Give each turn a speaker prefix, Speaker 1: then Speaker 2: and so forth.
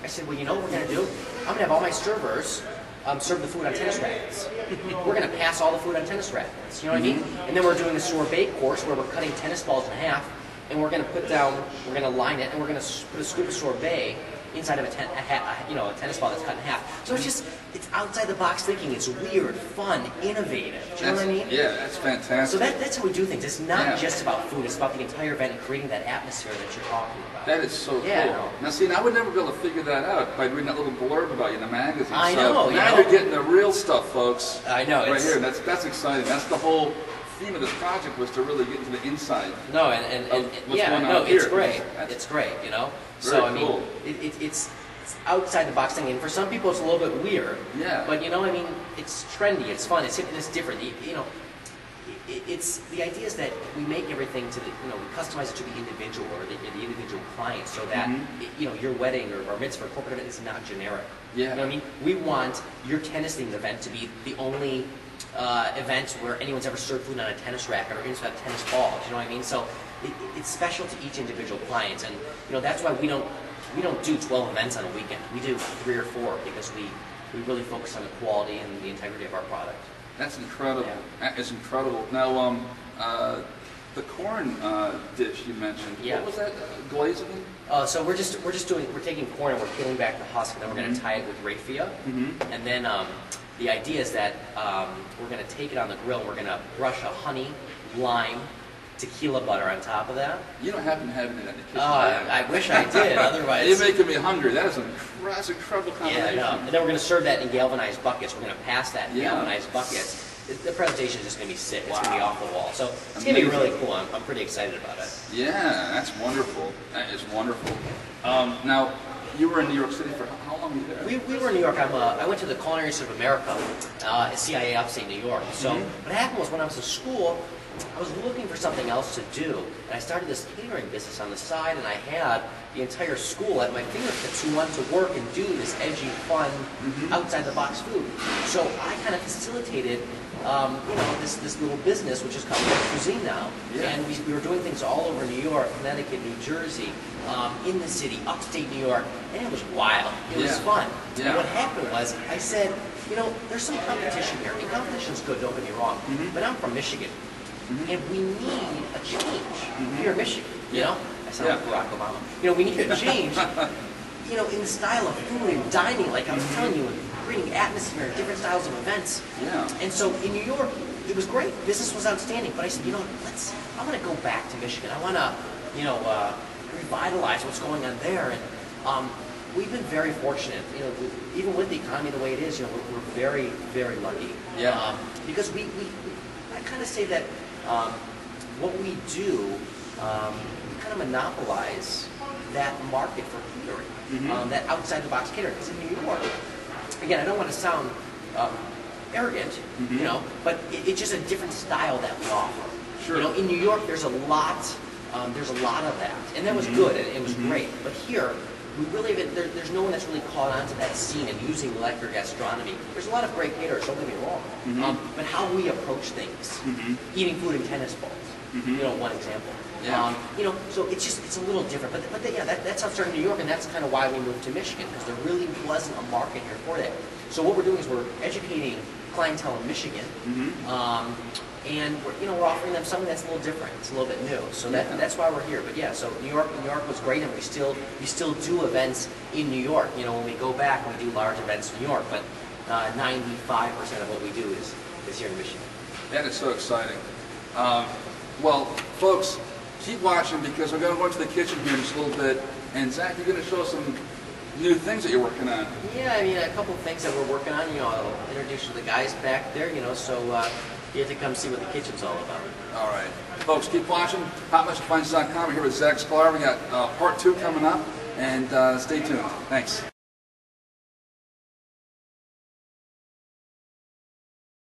Speaker 1: I said, well, you know what we're going to do? I'm going to have all my servers serve the food on tennis rackets. We're going to pass all the food on tennis rackets. You know what I mean? And then we're doing a sorbet course where we're cutting tennis balls in half, and we're going to put down, we're going to line it, and we're going to put a scoop of sorbet inside of a tennis ball that's cut in half. So it's outside the box thinking. It's weird, fun, innovative. Do you know what I mean?
Speaker 2: Yeah, that's fantastic.
Speaker 1: So that's how we do things. It's not just about food. It's about the entire event and creating that atmosphere that you're talking about.
Speaker 2: That is so cool.
Speaker 1: No.
Speaker 2: Now, see, I would never be able to figure that out by reading that little blurb about you in the magazine.
Speaker 1: I
Speaker 2: so
Speaker 1: know.
Speaker 2: Now you're getting the real stuff, folks.
Speaker 1: I know.
Speaker 2: Right here. That's exciting. That's the whole theme of this project, was to really get into the inside.
Speaker 1: No, it's great.
Speaker 2: It's
Speaker 1: great, you know.
Speaker 2: So I mean,
Speaker 1: cool. It's outside the box thing, and for some people it's a little bit weird.
Speaker 2: Yeah.
Speaker 1: But you know, I mean, it's trendy, it's fun, it's different. You know, it's the idea is that we make everything to the, we customize it to the individual or the individual client, so that your wedding or bar mitzvah or corporate event is not generic.
Speaker 2: Yeah.
Speaker 1: You know what I mean? We want your tennis themed event to be the only event where anyone's ever served food on a tennis racket or inside tennis balls. You know what I mean? So it's special to each individual client, and that's why we don't do 12 events on a weekend. We do 3 or 4 because we really focus on the quality and the integrity of our product.
Speaker 2: That's incredible.
Speaker 1: Yeah.
Speaker 2: That is incredible. Now, the corn dish you mentioned.
Speaker 1: Yeah.
Speaker 2: What was that? Glazing?
Speaker 1: So we're taking corn and we're peeling back the husk, and then we're going to tie it with raffia. And then the idea is that we're going to take it on the grill and we're going to brush a honey, lime, tequila butter on top of that.
Speaker 2: You don't happen to have it in the kitchen.
Speaker 1: I wish I did. Otherwise,
Speaker 2: you're making me hungry. That is that's an incredible combination.
Speaker 1: Yeah, and then we're going to serve that in galvanized buckets. We're going to pass that in galvanized buckets. The presentation is just going to be sick. It's going to be off the wall. So it's going to be really cool. I'm pretty excited about it.
Speaker 2: Yeah, that's wonderful. That is wonderful. Now, you were in New York City for how long were you there?
Speaker 1: We were in New York. I went to the Culinary Institute of America at CIA upstate New York. So what happened was, when I was in school, I was looking for something else to do, and I started this catering business on the side, and I had the entire school at my fingertips who wanted to work and do this edgy, fun, outside-the-box food. So I kind of facilitated, this little business, which is called Cuisine now. Yeah. And we were doing things all over New York, Connecticut, New Jersey, in the city, upstate New York, and it was wild. It was fun.
Speaker 2: Yeah.
Speaker 1: And what happened was, I said, there's some competition here. I mean, competition's good, don't get me wrong, but I'm from Michigan. And we need a change here in Michigan, I sound like Barack Obama. We need a change, in the style of food and dining, like I was telling you, and creating atmosphere, different styles of events.
Speaker 2: Yeah. And
Speaker 1: so in New York, it was great. Business was outstanding. But I said, I want to go back to Michigan. I want to, revitalize what's going on there. And we've been very fortunate, even with the economy the way it is, we're very, very lucky.
Speaker 2: Yeah.
Speaker 1: Because I kind of say that what we do, we kind of monopolize that market for catering, that outside-the-box catering. Because in New York, again, I don't want to sound arrogant, but it's just a different style that we offer.
Speaker 2: Sure.
Speaker 1: In New York, there's a lot of that, and that was good, and it was great. But here, we really there's no one that's really caught on to that scene and using molecular gastronomy. There's a lot of great caterers, don't get me wrong, but how we approach things, eating food in tennis balls, one example.
Speaker 2: Yeah.
Speaker 1: So it's a little different, but that's how it started in New York, and that's kind of why we moved to Michigan, because there really wasn't a market here for that. So what we're doing is we're educating clientele in Michigan, and we're offering them something that's a little different. It's a little bit new. So that's why we're here. But so New York was great, and we still do events in New York. When we go back, we do large events in New York, but 95% of what we do is here in Michigan.
Speaker 2: That is so exciting. Well, folks, keep watching, because we're going to go into the kitchen here in just a little bit, and Zach, you're going to show us some new things that you're working on.
Speaker 1: Yeah, I mean, a couple of things that we're working on. I'll introduce you to the guys back there, so you have to come see what the kitchen's all about.
Speaker 2: All right. Folks, keep watching. HotMeshAppliances.com. We're here with Zack Sklar. We got part 2 coming up, and stay tuned. Thanks.